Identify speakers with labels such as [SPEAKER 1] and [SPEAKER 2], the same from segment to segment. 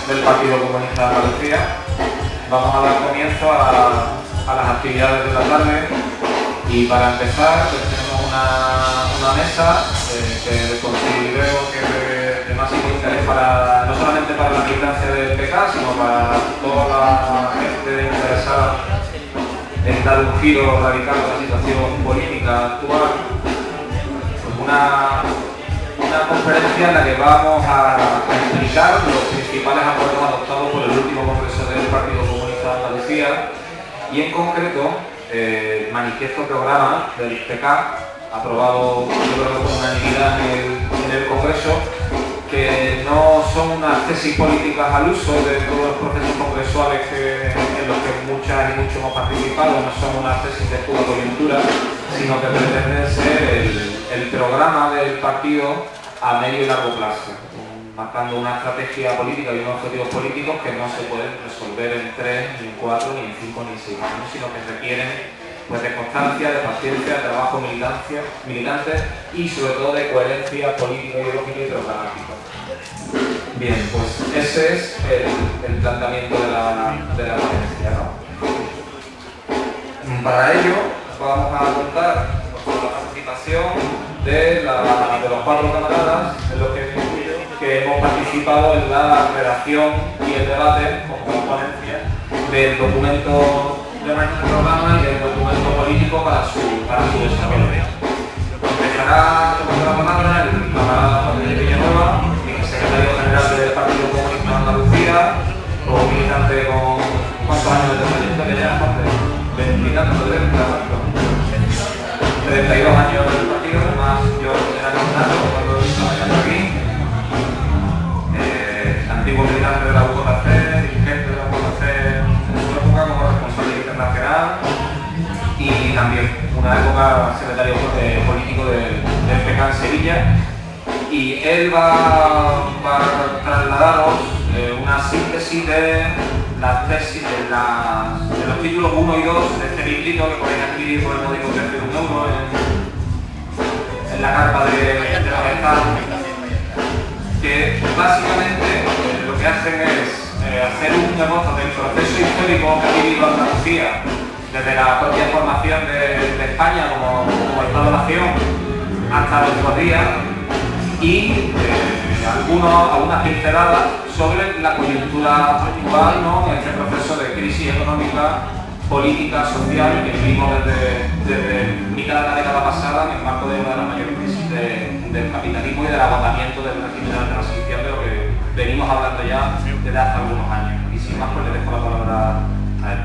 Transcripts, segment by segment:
[SPEAKER 1] del Partido Comunista de Andalucía. Vamos a dar comienzo a las actividades de la tarde y para empezar pues, tenemos una mesa que considero que es de máximo interés para, no solamente para la militancia del PK, sino para toda la gente interesada en dar un giro radical a la situación política actual. Pues una conferencia en la que vamos a explicar los principales acuerdos adoptados por el último Congreso del Partido Comunista de Andalucía y en concreto el manifiesto programa del PK aprobado yo creo que con unanimidad en el Congreso, que no son unas tesis políticas al uso de todos los procesos congresuales en los que muchas y muchos hemos participado, no son unas tesis de pura coyuntura, sino que pretenden ser el programa del partido a medio y largo plazo, marcando una estrategia política y unos objetivos políticos que no se pueden resolver en 3, ni en 4, ni en 5, ni en 6 años, sino que requieren pues, de constancia, de paciencia, de trabajo militante y sobre todo de coherencia política, ideológica y programática. Bien, pues ese es el planteamiento de la ponencia, ¿no? Para ello vamos a contar con la participación de los 4 camaradas en los que hemos participado en la redacción y el debate como ponencia del documento de mañana programa y del documento político para su desarrollo. Empezará tomando la palabra el camarada Juan de Villanueva, secretario general del Partido Comunista de Andalucía, o militante con ¿cuántos años de trayectoria ya? 20 y tantos, 32 años del partido, además yo era candidato cuando estaba ya aquí, antiguo militante de la UJC, dirigente de la UJC en su época como responsable internacional y también una época secretario político del PK en Sevilla. Y él va a trasladaros una síntesis de las tesis de los títulos 1 y 2 de este librito que podéis adquirir por el módico precio de €1 en la carpa de la Gestalt, que básicamente lo que hacen es hacer un esbozo del proceso histórico que ha vivido Andalucía desde la propia formación de España como Estado-nación hasta nuestros días y algunas pinceladas sobre la coyuntura actual, ¿no? En este proceso de crisis económica, política, social que vivimos desde mitad de la década pasada en el marco de una de las mayores crisis del capitalismo y del agotamiento del régimen de la transición, de lo que venimos hablando ya desde hace algunos años. Y sin más, pues le dejo la palabra a él.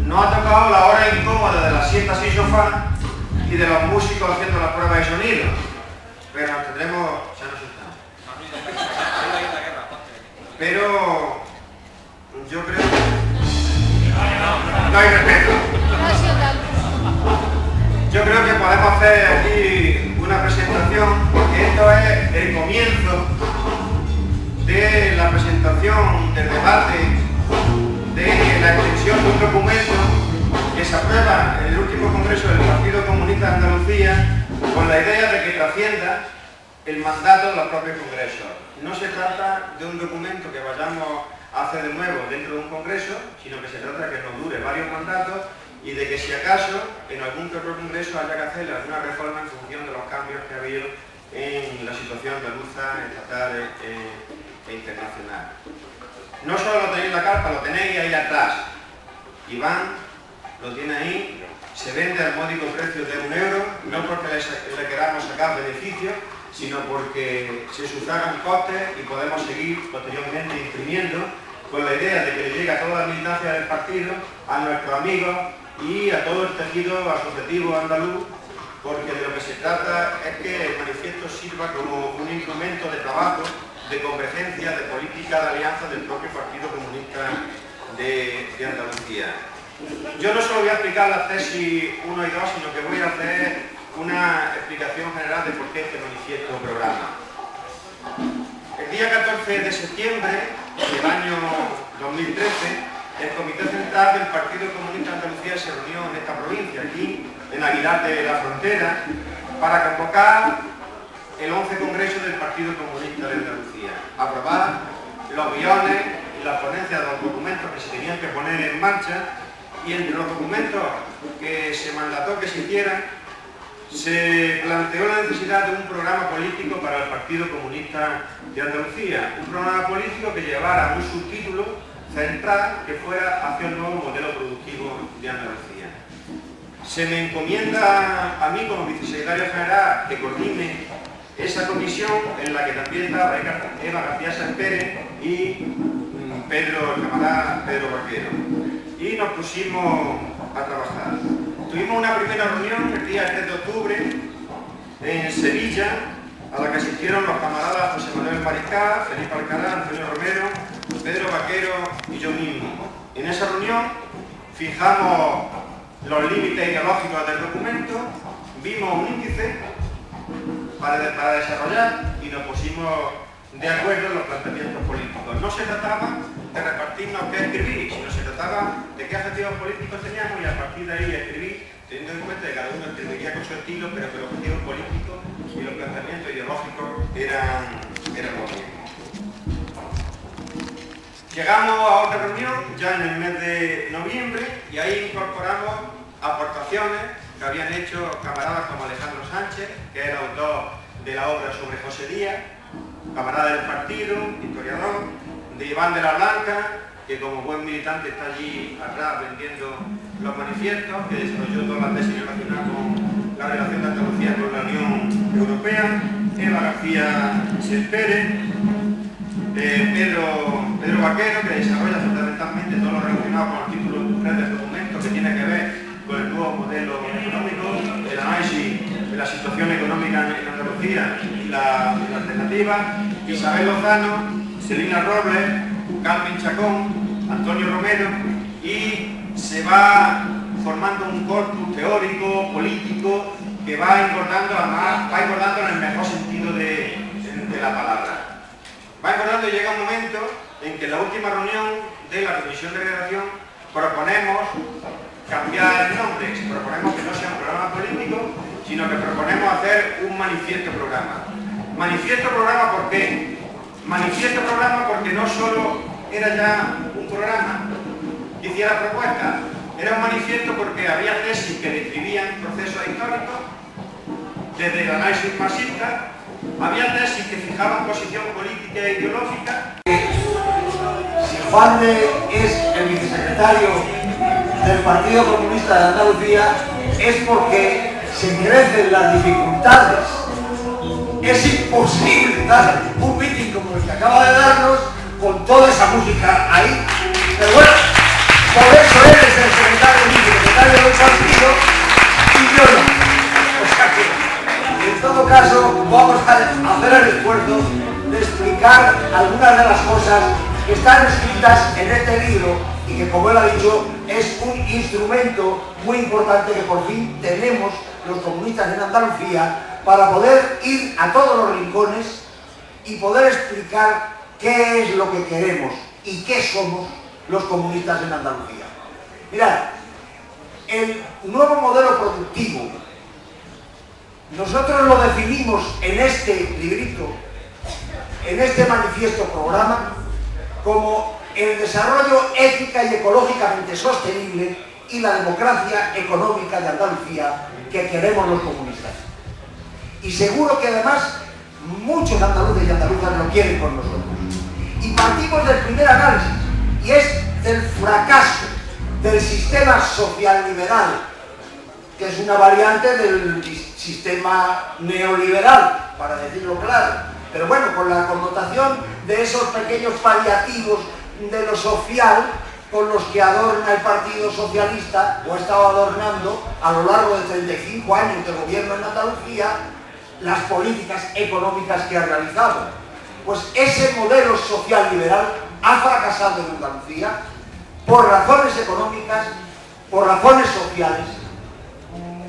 [SPEAKER 2] Nos ha tocado la hora incómoda de las siestas sin sofá y de los músicos haciendo las pruebas de sonido. Pero nos tendremos... Ya no asustamos. Pero... yo creo que... no hay respeto. Yo creo que podemos hacer aquí una presentación, porque esto es el comienzo de la presentación del debate de la extensión de un documento que se aprueba en el último Congreso del Partido Comunista de Andalucía con la idea de que trascienda el mandato de los propios congresos. No se trata de un documento que vayamos a hacer de nuevo dentro de un congreso, sino que se trata de que nos dure varios mandatos y de que si acaso en algún que otro congreso haya que hacer alguna reforma en función de los cambios que ha habido en la situación andaluza, estatal e internacional. No solo lo tenéis en la carta, lo tenéis ahí atrás. Iván lo tiene ahí, se vende al módico precio de €1, no porque le queramos sacar beneficios, sino porque se sufragan costes y podemos seguir posteriormente imprimiendo con la idea de que le llegue a toda la militancia del partido, a nuestros amigos y a todo el tejido asociativo andaluz, porque de lo que se trata es que el manifiesto sirva como un instrumento de trabajo, de convergencia, de política de alianza del propio Partido Comunista de Andalucía. Yo no solo voy a explicar las tesis 1 y 2, sino que voy a hacer una explicación general de por qué este manifiesto programa. El día 14 de septiembre del año 2013, el Comité Central del Partido Comunista de Andalucía se reunió en esta provincia, aquí en Aguilar de la Frontera, para convocar el 11 Congreso del Partido Comunista de Andalucía, aprobar los guiones y la ponencia de los documentos que se tenían que poner en marcha, y entre los documentos que se mandató que se hicieran, se planteó la necesidad de un programa político para el Partido Comunista de Andalucía, un programa político que llevara un subtítulo central que fuera hacia el nuevo modelo productivo de Andalucía. Se me encomienda a mí como vicesecretario general que coordine esa comisión, en la que también estaba Eva García Pérez y el camarada Pedro Vaquero. Y nos pusimos a trabajar. Tuvimos una primera reunión el día 3 de octubre en Sevilla, a la que asistieron los camaradas José Manuel Mariscal, Felipe Alcalá, Antonio Romero, Pedro Vaquero y yo mismo. En esa reunión fijamos los límites ideológicos del documento, vimos un índice para desarrollar y nos pusimos de acuerdo en los planteamientos políticos. No se trataba de repartirnos qué escribir, sino se trataba de qué objetivos políticos teníamos y a partir de ahí escribir, teniendo en cuenta que cada uno escribiría con su estilo, pero que los objetivos políticos y los planteamientos ideológicos eran los mismos. Llegamos a otra reunión ya en el mes de noviembre y ahí incorporamos aportaciones que habían hecho camaradas como Alejandro Sánchez, que era autor de la obra sobre José Díaz, camarada del partido, historiador, de Iván de la Blanca, que como buen militante está allí atrás vendiendo los manifiestos, que desarrolló todas las tesis relacionadas con la relación de Andalucía con la Unión Europea, Eva García Pérez, Pedro Vaquero, que desarrolla fundamentalmente todo lo relacionado con el título 3 del documento, que tiene que ver con el nuevo modelo económico, el análisis de la situación económica en Andalucía y la alternativa, Isabel Lozano, Celina Robles, Carmen Chacón, Antonio Romero, y se va formando un corpus teórico, político, que va engordando, además, va engordando en el mejor sentido de la palabra. Va engordando y llega un momento en que en la última reunión de la comisión de redacción proponemos cambiar el nombre, proponemos que no sea un programa político, sino que proponemos hacer un manifiesto programa. Manifiesto programa, ¿por qué? Manifiesto programa porque no solo era ya un programa que hiciera propuestas, era un manifiesto porque había tesis que describían procesos históricos, desde el análisis marxista, había tesis que fijaban posición política e ideológica.
[SPEAKER 3] Si Juan de es el vicesecretario del Partido Comunista de Andalucía, es porque se merecen las dificultades. Es imposible dar un mitin como el que acaba de darnos con toda esa música ahí. Pero bueno, por eso él es el secretario y vicesecretario del partido y yo no. O sea que, en todo caso, vamos a hacer el esfuerzo de explicar algunas de las cosas que están escritas en este libro y que, como él ha dicho, es un instrumento muy importante que por fin tenemos los comunistas en Andalucía para poder ir a todos los rincones y poder explicar qué es lo que queremos y qué somos los comunistas en Andalucía. Mirad, el nuevo modelo productivo, nosotros lo definimos en este librito, en este manifiesto programa, como el desarrollo ética y ecológicamente sostenible y la democracia económica de Andalucía que queremos los comunistas. Y seguro que además muchos andaluces y andaluzas lo quieren con nosotros. Y partimos del primer análisis, y es del fracaso del sistema social liberal, que es una variante del sistema neoliberal, para decirlo claro, pero bueno, con la connotación de esos pequeños paliativos de lo social con los que adorna el Partido Socialista, o ha estado adornando a lo largo de 35 años de gobierno en Andalucía, las políticas económicas que ha realizado. Pues ese modelo social liberal ha fracasado en Andalucía por razones económicas, por razones sociales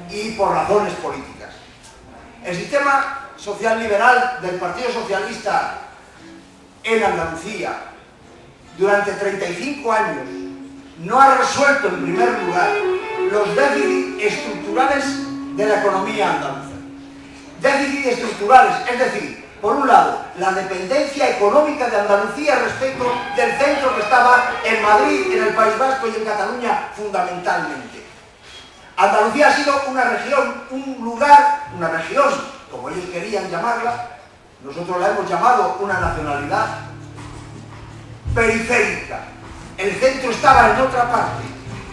[SPEAKER 3] y por razones políticas. El sistema social liberal del Partido Socialista en Andalucía durante 35 años no ha resuelto en primer lugar los déficits estructurales de la economía andaluza. déficits estructurales, es decir, por un lado, la dependencia económica de Andalucía respecto del centro que estaba en Madrid, en el País Vasco y en Cataluña fundamentalmente. Andalucía ha sido una región, un lugar, una región, como ellos querían llamarla, nosotros la hemos llamado una nacionalidad periférica. El centro estaba en otra parte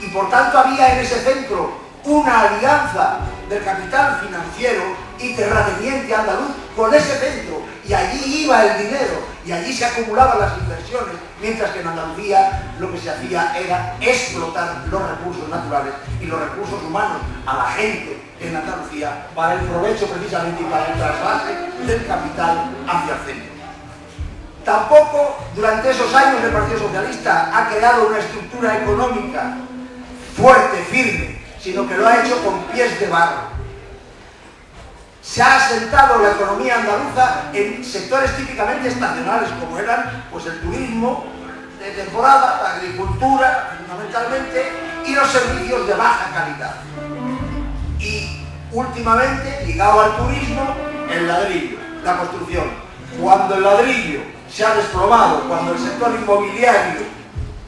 [SPEAKER 3] y por tanto había en ese centro una alianza del capital financiero y terrateniente andaluz con ese centro, y allí iba el dinero y allí se acumulaban las inversiones, mientras que en Andalucía lo que se hacía era explotar los recursos naturales y los recursos humanos a la gente en Andalucía para el provecho precisamente y para el trasvase del capital hacia el centro. Tampoco durante esos años el Partido Socialista ha creado una estructura económica fuerte, firme, sino que lo ha hecho con pies de barro. Se ha asentado la economía andaluza en sectores típicamente estacionales, como eran pues, el turismo de temporada, la agricultura fundamentalmente, y los servicios de baja calidad. Y últimamente, ligado al turismo, el ladrillo, la construcción. Cuando el ladrillo se ha desplomado, cuando el sector inmobiliario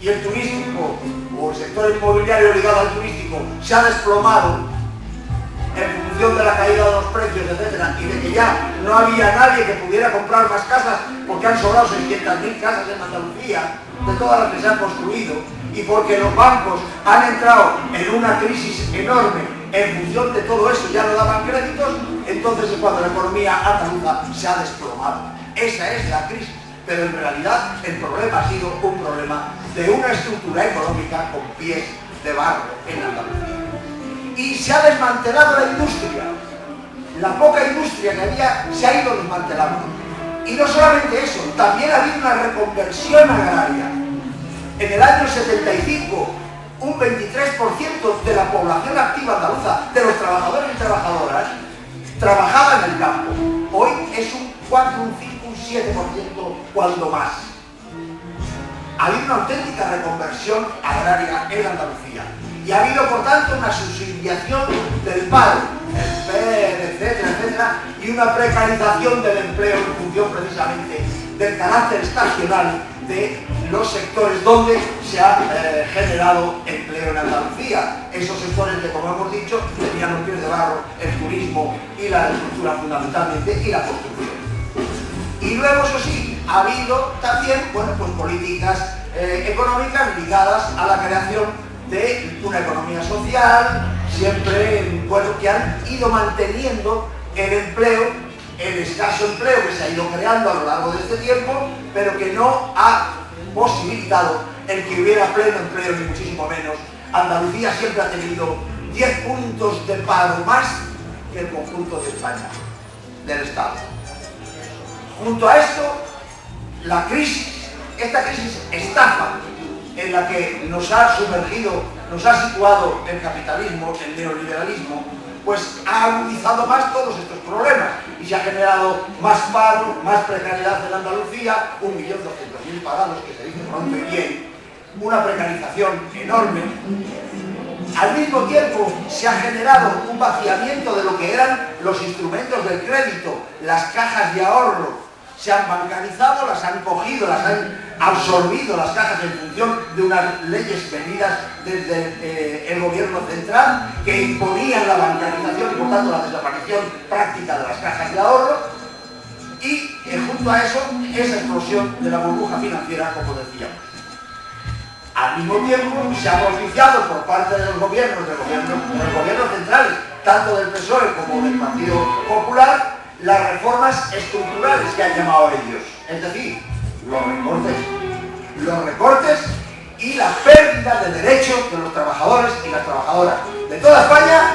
[SPEAKER 3] y el turístico, o el sector inmobiliario ligado al turístico, se ha desplomado en función de la caída de los precios, etcétera, y de que ya no había nadie que pudiera comprar más casas, porque han sobrado 600.000 casas en Andalucía, de todas las que se han construido, y porque los bancos han entrado en una crisis enorme en función de todo eso, ya no daban créditos, entonces es cuando la economía andaluza se ha desplomado. Esa es la crisis, pero en realidad el problema ha sido un problema de una estructura económica con pies de barro en Andalucía. Y se ha desmantelado la industria. La poca industria que había se ha ido desmantelando. Y no solamente eso, también ha habido una reconversión agraria. En el año 75, un 23% de la población activa andaluza, de los trabajadores y trabajadoras, trabajaba en el campo. Hoy es un 4, un 5, un 7%, cuando más. Ha habido una auténtica reconversión agraria en Andalucía. Y ha habido, por tanto, una subsidiación del paro, el PER, etcétera, etcétera, y una precarización del empleo en función precisamente del carácter estacional de los sectores donde se ha generado empleo en Andalucía. Esos sectores que, como hemos dicho, tenían los pies de barro, el turismo y la agricultura fundamentalmente, y la construcción. Y luego, eso sí, ha habido también, bueno, pues políticas económicas ligadas a la creación de una economía social, siempre, bueno, que han ido manteniendo el empleo, el escaso empleo que se ha ido creando a lo largo de este tiempo, pero que no ha posibilitado el que hubiera pleno empleo, ni muchísimo menos. Andalucía siempre ha tenido 10 puntos de paro más que el conjunto de España, del Estado. Junto a esto, la crisis, esta crisis estafa, en la que nos ha sumergido, nos ha situado el capitalismo, el neoliberalismo, pues ha agudizado más todos estos problemas y se ha generado más paro, más precariedad en Andalucía, 1.200.000 parados, que se dice pronto y bien, una precarización enorme. Al mismo tiempo se ha generado un vaciamiento de lo que eran los instrumentos del crédito, las cajas de ahorro. Se han bancarizado, las han cogido, las han absorbido las cajas en función de unas leyes venidas desde el gobierno central que imponían la bancarización y por tanto la desaparición práctica de las cajas de ahorro, y junto a eso esa explosión de la burbuja financiera, como decíamos. Al mismo tiempo se ha propiciado por parte de los gobiernos, de los gobiernos centrales, tanto del PSOE como del Partido Popular, las reformas estructurales que han llamado ellos, es decir, los recortes y la pérdida de derechos de los trabajadores y las trabajadoras de toda España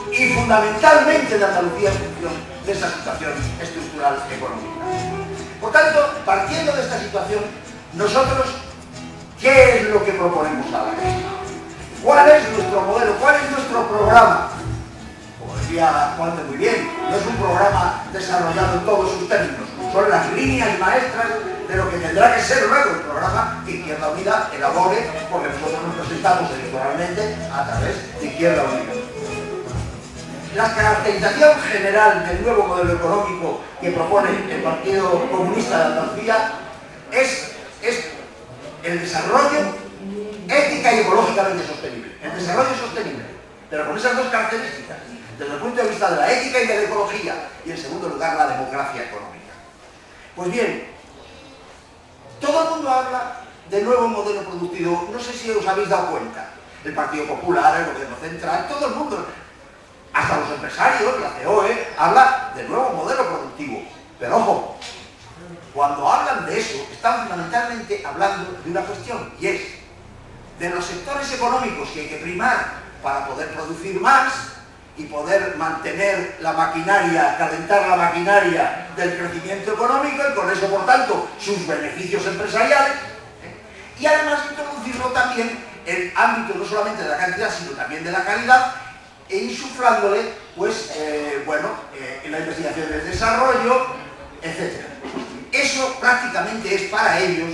[SPEAKER 3] y fundamentalmente de Andalucía en función de esa situación estructural económica. Por tanto, partiendo de esta situación, nosotros, ¿qué es lo que proponemos a la gente? ¿Cuál es nuestro modelo? ¿Cuál es nuestro programa? Como decía Juan de muy bien, no es un programa desarrollado en todos sus términos, son las líneas maestras de lo que tendrá que ser luego el programa que Izquierda Unida elabore, porque nosotros nos presentamos electoralmente a través de Izquierda Unida. La caracterización general del nuevo modelo económico que propone el Partido Comunista de Andalucía es el desarrollo ética y ecológicamente sostenible. El desarrollo sostenible, pero con esas dos características, desde el punto de vista de la ética y de la ecología, y en segundo lugar la democracia económica. Pues bien, todo el mundo habla de nuevo modelo productivo. No sé si os habéis dado cuenta. El Partido Popular, el Gobierno Central, todo el mundo, hasta los empresarios, la COE, habla de nuevo modelo productivo. Pero ojo, cuando hablan de eso, están fundamentalmente hablando de una cuestión, y es de los sectores económicos que hay que primar para poder producir más y poder mantener la maquinaria, calentar la maquinaria del crecimiento económico y con eso, por tanto, sus beneficios empresariales, y además introducirlo también en el ámbito no solamente de la cantidad, sino también de la calidad, e insuflándole, pues, en la investigación del desarrollo, etc. Eso prácticamente es para ellos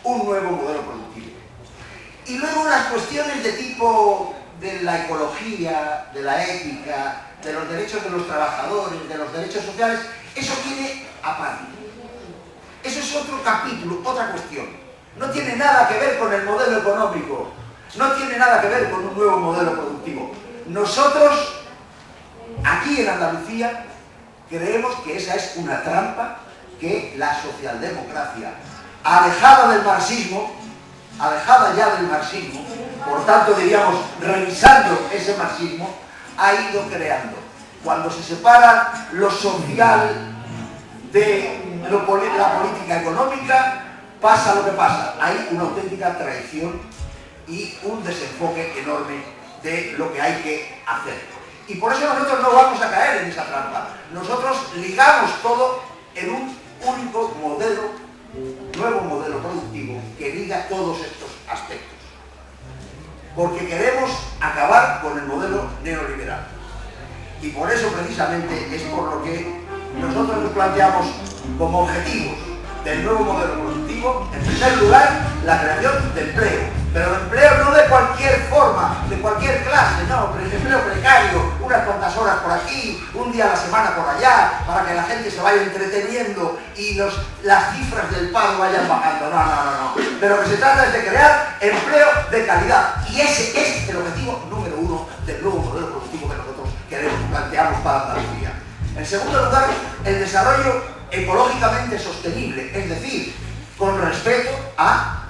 [SPEAKER 3] un nuevo modelo productivo. Y luego las cuestiones de tipo de la ecología, de la ética, de los derechos de los trabajadores, de los derechos sociales, eso viene aparte. Eso es otro capítulo, otra cuestión. No tiene nada que ver con el modelo económico, no tiene nada que ver con un nuevo modelo productivo. Nosotros, aquí en Andalucía, creemos que esa es una trampa que la socialdemocracia, alejada del marxismo, alejada ya del marxismo, por tanto diríamos revisando ese marxismo, ha ido creando. Cuando se separa lo social de la política económica, pasa lo que pasa. Hay una auténtica traición y un desenfoque enorme de lo que hay que hacer. Y por eso nosotros no vamos a caer en esa trampa. Nosotros ligamos todo en un único modelo, nuevo modelo productivo, que liga todos estos aspectos. Porque queremos acabar con el modelo neoliberal. Y por eso precisamente es por lo que nosotros nos planteamos como objetivos del nuevo modelo productivo, en primer lugar, la creación de empleo. Pero empleo no de cualquier forma, de cualquier clase, no, pero empleo precario, unas cuantas horas por aquí, un día a la semana por allá, para que la gente se vaya entreteniendo y las cifras del paro vayan bajando. No. De lo que se trata es de crear empleo de calidad. Y ese es el objetivo número uno del nuevo modelo productivo que nosotros planteamos para Andalucía. En segundo lugar, el desarrollo ecológicamente sostenible, es decir, con respeto a